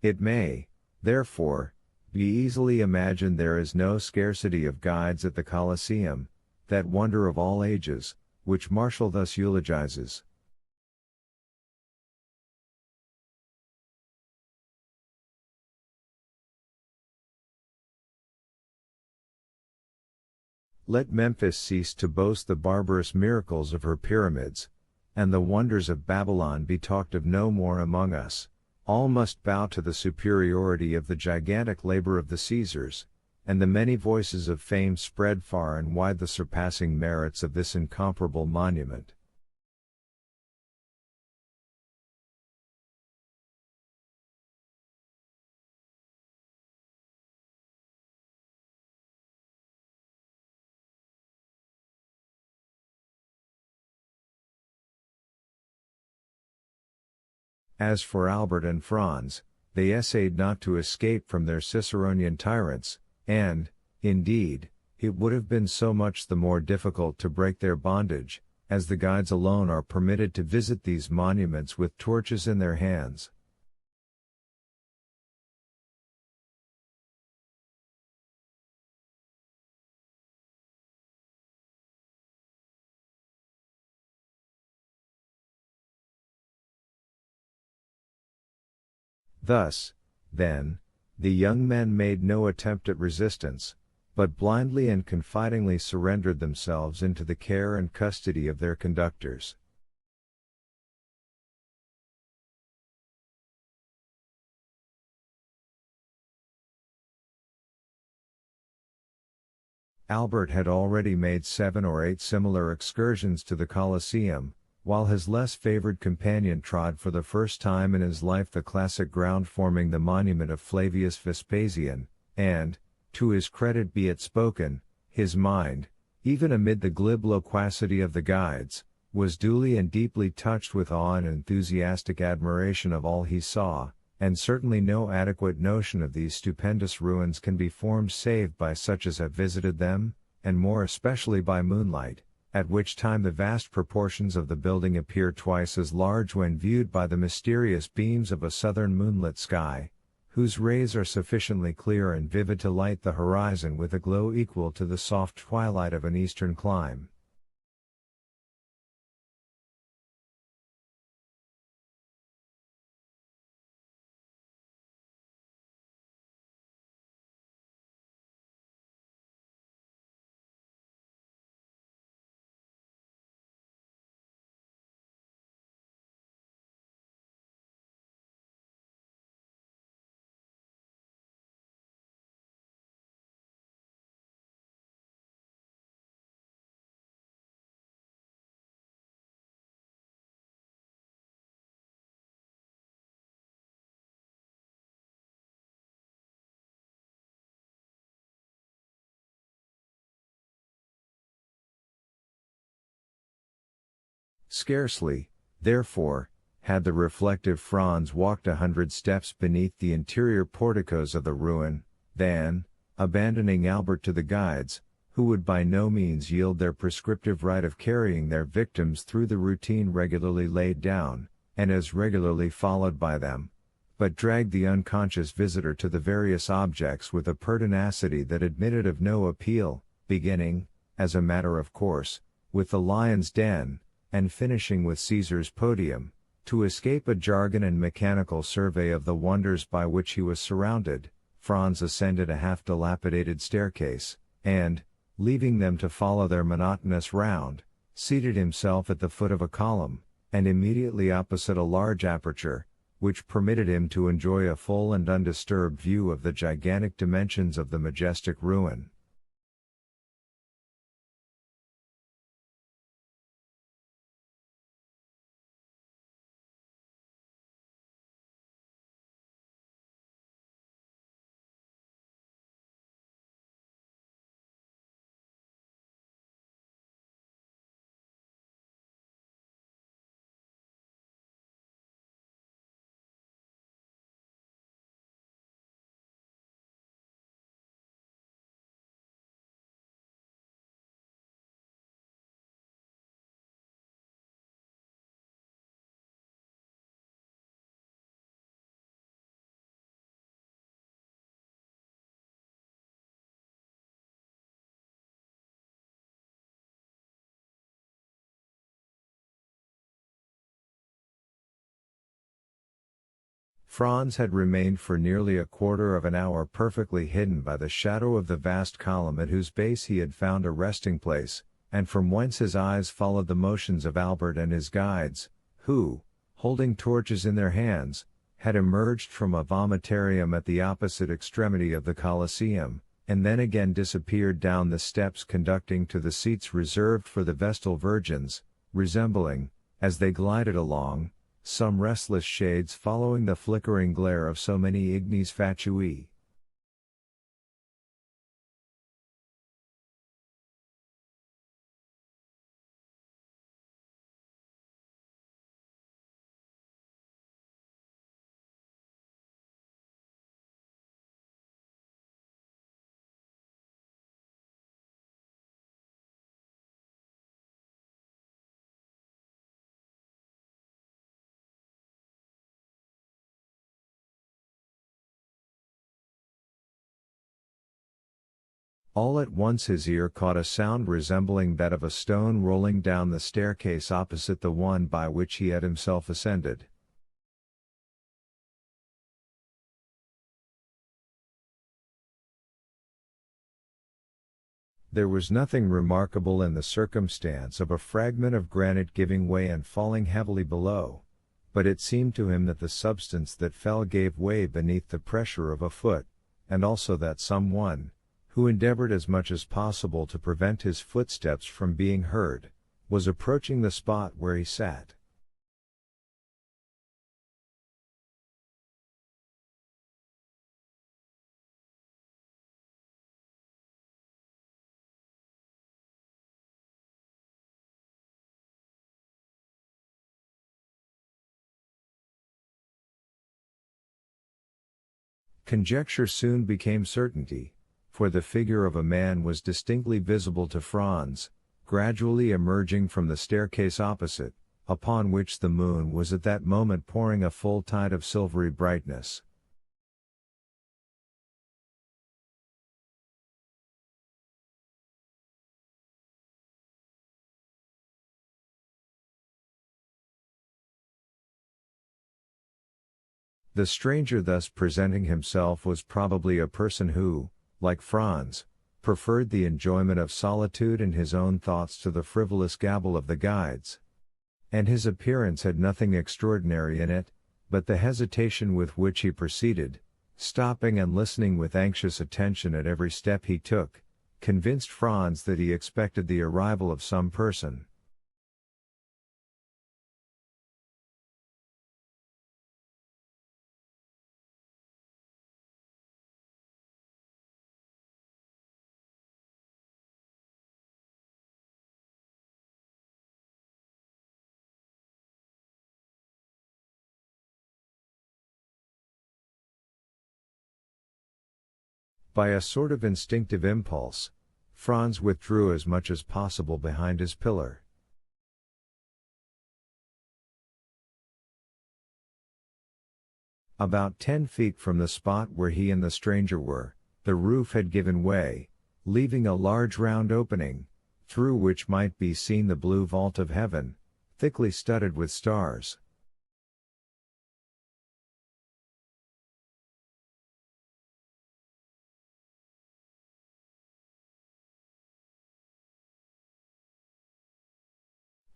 It may, therefore, be easily imagined there is no scarcity of guides at the Colosseum, that wonder of all ages, which Martial thus eulogizes. Let Memphis cease to boast the barbarous miracles of her pyramids, and the wonders of Babylon be talked of no more among us. All must bow to the superiority of the gigantic labor of the Caesars, and the many voices of fame spread far and wide the surpassing merits of this incomparable monument. As for Albert and Franz, they essayed not to escape from their Ciceronian tyrants, and, indeed, it would have been so much the more difficult to break their bondage, as the guides alone are permitted to visit these monuments with torches in their hands. Thus, then, the young men made no attempt at resistance, but blindly and confidingly surrendered themselves into the care and custody of their conductors. Albert had already made 7 or 8 similar excursions to the Colosseum, while his less favored companion trod for the first time in his life the classic ground forming the monument of Flavius Vespasian, and, to his credit be it spoken, his mind, even amid the glib loquacity of the guides, was duly and deeply touched with awe and enthusiastic admiration of all he saw, and certainly no adequate notion of these stupendous ruins can be formed save by such as have visited them, and more especially by moonlight, at which time the vast proportions of the building appear twice as large when viewed by the mysterious beams of a southern moonlit sky, whose rays are sufficiently clear and vivid to light the horizon with a glow equal to the soft twilight of an eastern clime. Scarcely, therefore, had the reflective Franz walked 100 steps beneath the interior porticos of the ruin, than, abandoning Albert to the guides, who would by no means yield their prescriptive right of carrying their victims through the routine regularly laid down, and as regularly followed by them, but dragged the unconscious visitor to the various objects with a pertinacity that admitted of no appeal, beginning, as a matter of course, with the lion's den, and finishing with Caesar's podium, to escape a jargon and mechanical survey of the wonders by which he was surrounded. Franz ascended a half-dilapidated staircase, and, leaving them to follow their monotonous round, seated himself at the foot of a column, and immediately opposite a large aperture, which permitted him to enjoy a full and undisturbed view of the gigantic dimensions of the majestic ruin. Franz had remained for nearly a quarter of an hour perfectly hidden by the shadow of the vast column at whose base he had found a resting place, and from whence his eyes followed the motions of Albert and his guides, who, holding torches in their hands, had emerged from a vomitarium at the opposite extremity of the Colosseum, and then again disappeared down the steps conducting to the seats reserved for the Vestal Virgins, resembling, as they glided along, some restless shades following the flickering glare of so many ignes fatui. All at once his ear caught a sound resembling that of a stone rolling down the staircase opposite the one by which he had himself ascended. There was nothing remarkable in the circumstance of a fragment of granite giving way and falling heavily below, but it seemed to him that the substance that fell gave way beneath the pressure of a foot, and also that some one, who endeavored as much as possible to prevent his footsteps from being heard, was approaching the spot where he sat. Conjecture soon became certainty, for the figure of a man was distinctly visible to Franz, gradually emerging from the staircase opposite, upon which the moon was at that moment pouring a full tide of silvery brightness. The stranger thus presenting himself was probably a person who, like Franz, preferred the enjoyment of solitude and his own thoughts to the frivolous gabble of the guides. And his appearance had nothing extraordinary in it, but the hesitation with which he proceeded, stopping and listening with anxious attention at every step he took, convinced Franz that he expected the arrival of some person. By a sort of instinctive impulse, Franz withdrew as much as possible behind his pillar. About 10 feet from the spot where he and the stranger were, the roof had given way, leaving a large round opening, through which might be seen the blue vault of heaven, thickly studded with stars.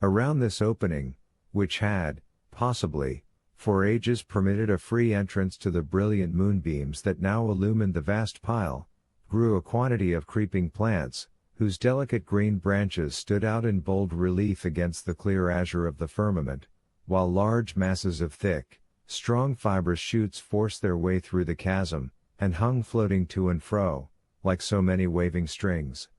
Around this opening, which had, possibly, for ages permitted a free entrance to the brilliant moonbeams that now illumined the vast pile, grew a quantity of creeping plants, whose delicate green branches stood out in bold relief against the clear azure of the firmament, while large masses of thick, strong fibrous shoots forced their way through the chasm, and hung floating to and fro, like so many waving strings.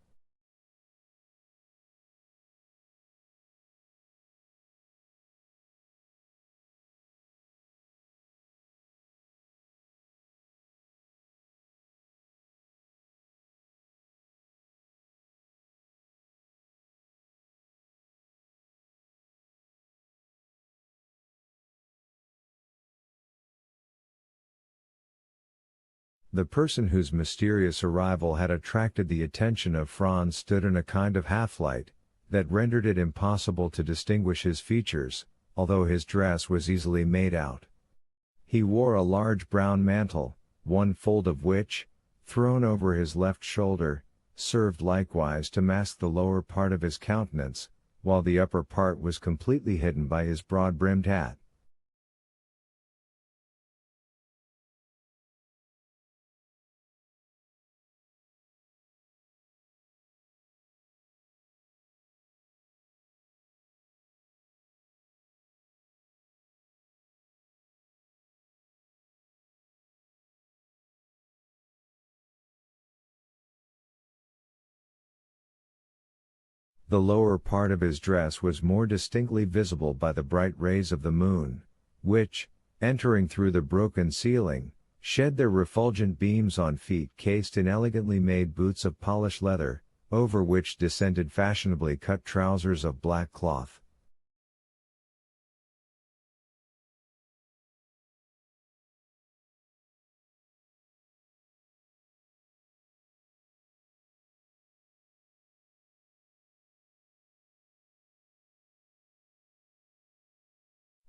The person whose mysterious arrival had attracted the attention of Franz stood in a kind of half-light, that rendered it impossible to distinguish his features, although his dress was easily made out. He wore a large brown mantle, one fold of which, thrown over his left shoulder, served likewise to mask the lower part of his countenance, while the upper part was completely hidden by his broad-brimmed hat. The lower part of his dress was more distinctly visible by the bright rays of the moon, which, entering through the broken ceiling, shed their refulgent beams on feet cased in elegantly made boots of polished leather, over which descended fashionably cut trousers of black cloth.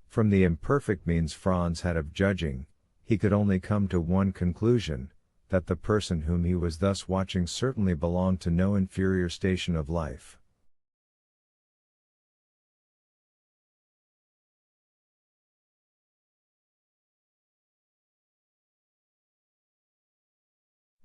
From the imperfect means Franz had of judging, he could only come to one conclusion, that the person whom he was thus watching certainly belonged to no inferior station of life.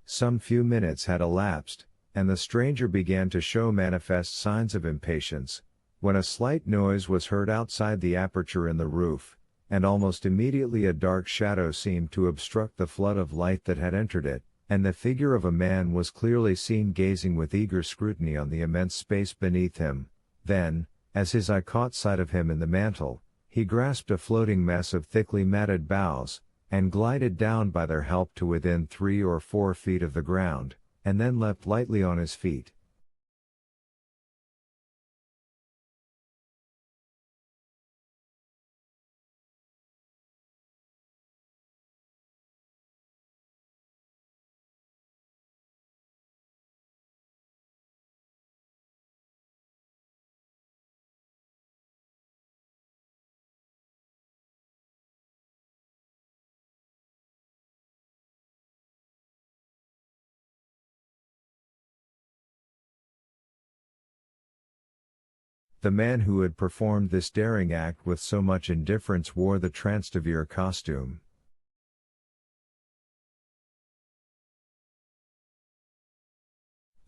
Some few minutes had elapsed, and the stranger began to show manifest signs of impatience, when a slight noise was heard outside the aperture in the roof, and almost immediately a dark shadow seemed to obstruct the flood of light that had entered it, and the figure of a man was clearly seen gazing with eager scrutiny on the immense space beneath him. Then, as his eye caught sight of him in the mantle, he grasped a floating mess of thickly matted boughs, and glided down by their help to within 3 or 4 feet of the ground, and then leapt lightly on his feet. The man who had performed this daring act with so much indifference wore the Trastevere costume.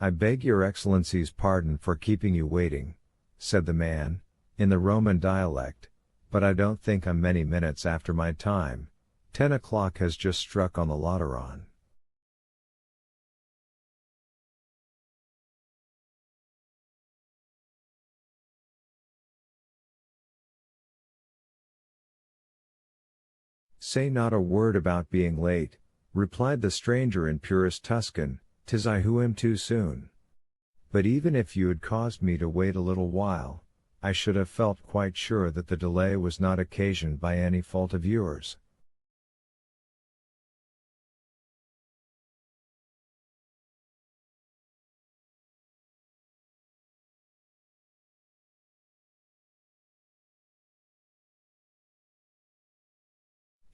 "I beg your Excellency's pardon for keeping you waiting," said the man, in the Roman dialect, "but I don't think I'm many minutes after my time. 10 o'clock has just struck on the Lateran." "Say not a word about being late," replied the stranger in purest Tuscan, "'tis I who am too soon. But even if you had caused me to wait a little while, I should have felt quite sure that the delay was not occasioned by any fault of yours."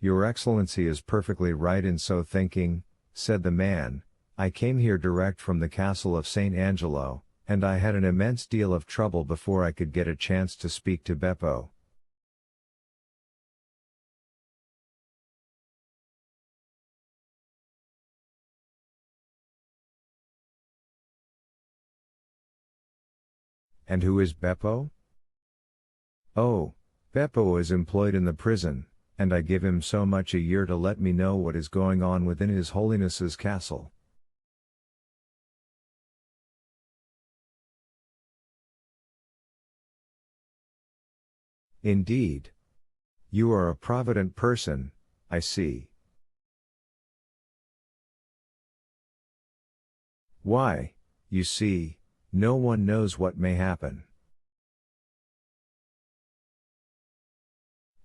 "Your Excellency is perfectly right in so thinking," said the man. "I came here direct from the castle of St. Angelo, and I had an immense deal of trouble before I could get a chance to speak to Beppo." "And who is Beppo?" "Oh, Beppo is employed in the prison, and I give him so much a year to let me know what is going on within His Holiness's castle." "Indeed. You are a provident person, I see." "Why, you see, no one knows what may happen.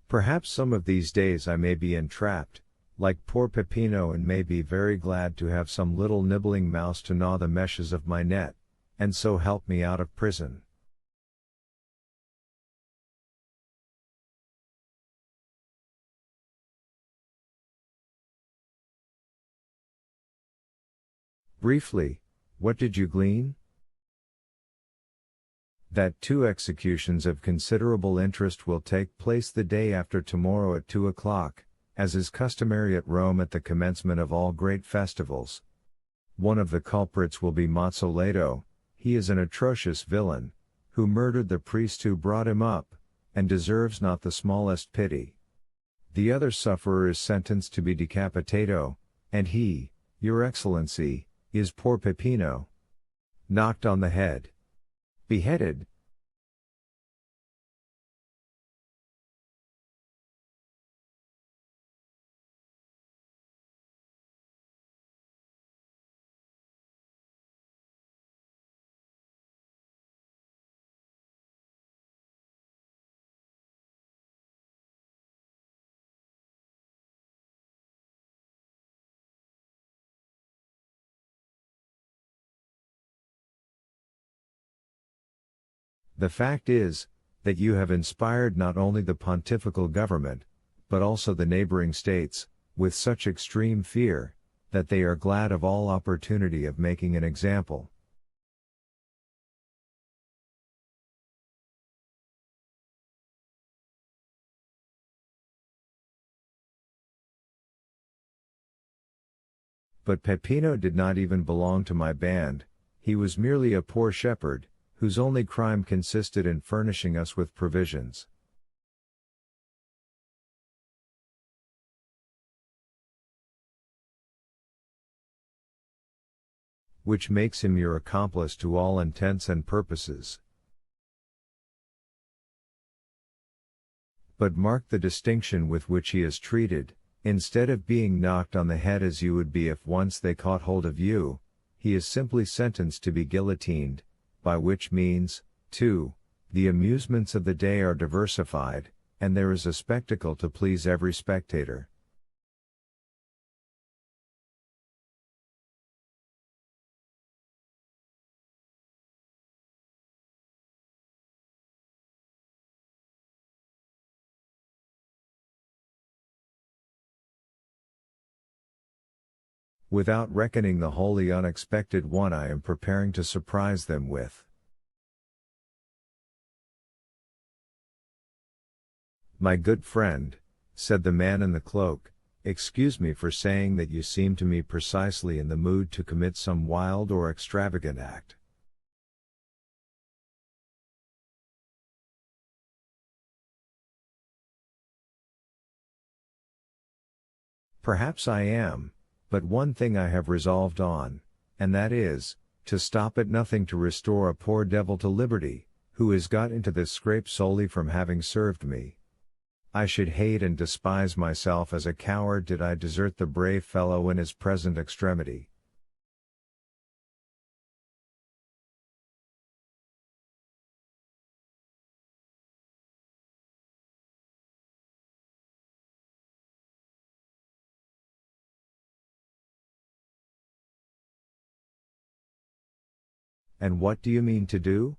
Perhaps some of these days I may be entrapped, like poor Peppino, and may be very glad to have some little nibbling mouse to gnaw the meshes of my net, and so help me out of prison." Briefly, what did you glean? That 2 executions of considerable interest will take place the day after tomorrow at 2 o'clock, as is customary at Rome at the commencement of all great festivals. One of the culprits will be Mazzoletto. He is an atrocious villain, who murdered the priest who brought him up, and deserves not the smallest pity. The other sufferer is sentenced to be decapitato, and he, Your Excellency, is poor Peppino. Knocked on the head. Beheaded. The fact is, that you have inspired not only the pontifical government, but also the neighboring states, with such extreme fear, that they are glad of all opportunity of making an example. But Peppino did not even belong to my band, he was merely a poor shepherd, whose only crime consisted in furnishing us with provisions. Which makes him your accomplice to all intents and purposes. But mark the distinction with which he is treated. Instead of being knocked on the head as you would be if once they caught hold of you, he is simply sentenced to be guillotined, by which means, too, the amusements of the day are diversified, and there is a spectacle to please every spectator. Without reckoning the wholly unexpected one I am preparing to surprise them with. My good friend, said the man in the cloak, excuse me for saying that you seem to me precisely in the mood to commit some wild or extravagant act. Perhaps I am. But one thing I have resolved on, and that is, to stop at nothing to restore a poor devil to liberty, who is got into this scrape solely from having served me. I should hate and despise myself as a coward did I desert the brave fellow in his present extremity. And what do you mean to do?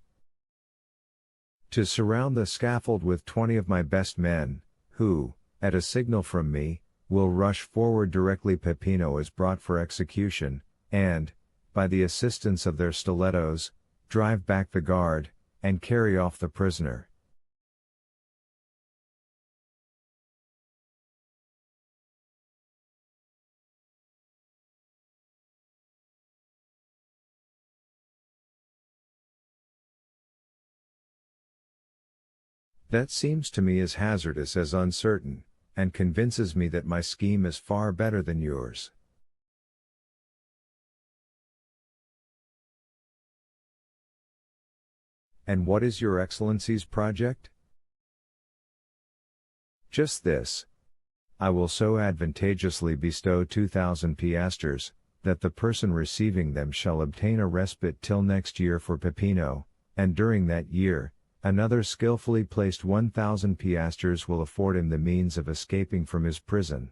To surround the scaffold with 20 of my best men, who, at a signal from me, will rush forward directly Peppino is brought for execution, and, by the assistance of their stilettos, drive back the guard, and carry off the prisoner. That seems to me as hazardous as uncertain, and convinces me that my scheme is far better than yours. And what is your Excellency's project? Just this. I will so advantageously bestow 2,000 piasters, that the person receiving them shall obtain a respite till next year for Peppino, and during that year, another skillfully placed 1,000 piasters will afford him the means of escaping from his prison.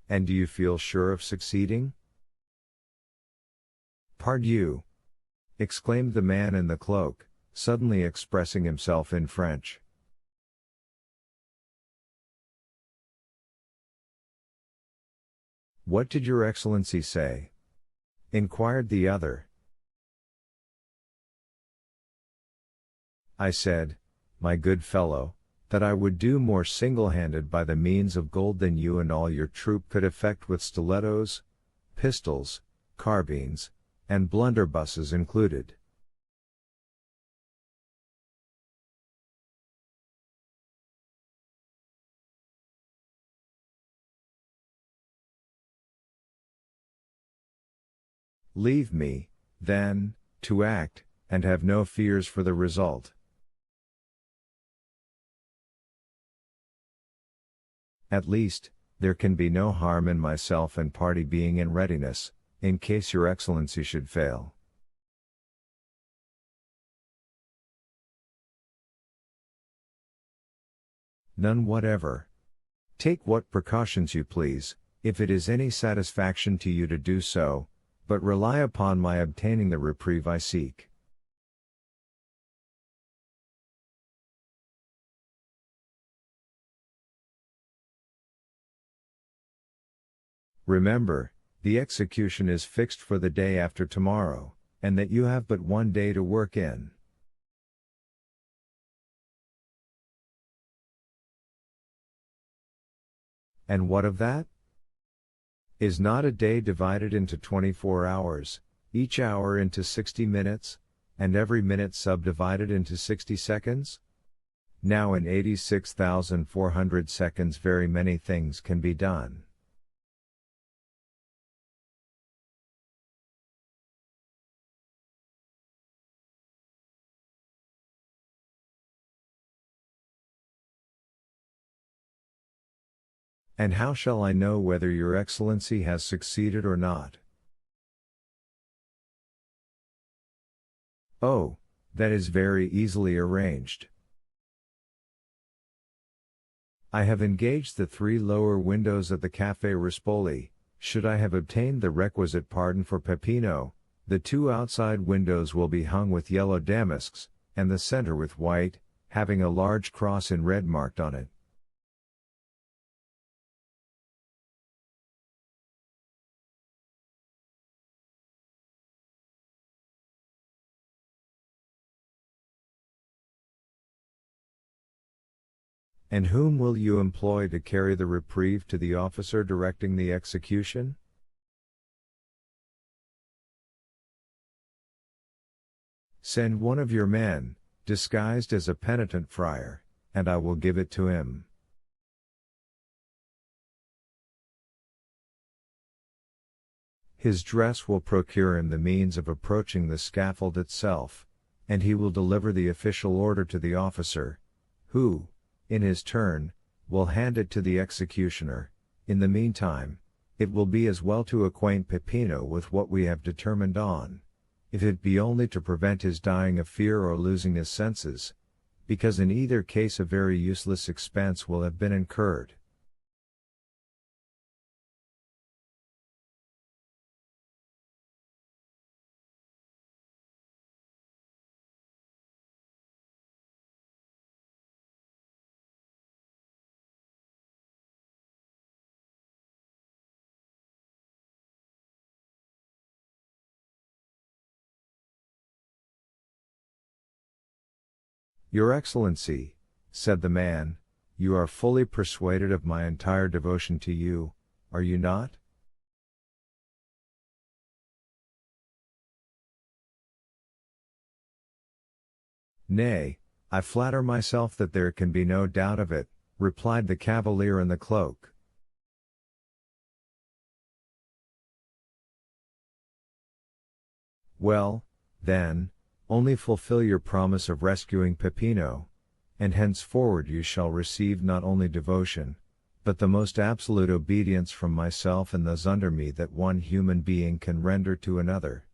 And do you feel sure of succeeding? Pardieu! Exclaimed the man in the cloak, suddenly expressing himself in French. What did your Excellency say? Inquired the other. I said, my good fellow, that I would do more single-handed by the means of gold than you and all your troop could effect with stilettos, pistols, carbines, and blunderbusses included. Leave me, then, to act, and have no fears for the result. At least, there can be no harm in myself and party being in readiness, in case your Excellency should fail. None whatever. Take what precautions you please, if it is any satisfaction to you to do so, but rely upon my obtaining the reprieve I seek. Remember, the execution is fixed for the day after tomorrow, and that you have but one day to work in. And what of that? Is not a day divided into 24 hours, each hour into 60 minutes, and every minute subdivided into 60 seconds? Now in 86,400 seconds very many things can be done. And how shall I know whether your Excellency has succeeded or not? Oh, that is very easily arranged. I have engaged the 3 lower windows at the Café Rispoli. Should I have obtained the requisite pardon for Peppino, the 2 outside windows will be hung with yellow damasks, and the center with white, having a large cross in red marked on it. And whom will you employ to carry the reprieve to the officer directing the execution? Send one of your men, disguised as a penitent friar, and I will give it to him. His dress will procure him the means of approaching the scaffold itself, and he will deliver the official order to the officer, who, in his turn, will hand it to the executioner. In the meantime, it will be as well to acquaint Peppino with what we have determined on, if it be only to prevent his dying of fear or losing his senses, because in either case a very useless expense will have been incurred. Your Excellency, said the man, you are fully persuaded of my entire devotion to you, are you not? Nay, I flatter myself that there can be no doubt of it, replied the cavalier in the cloak. Well, then, only fulfill your promise of rescuing Peppino, and henceforward you shall receive not only devotion, but the most absolute obedience from myself and those under me that one human being can render to another.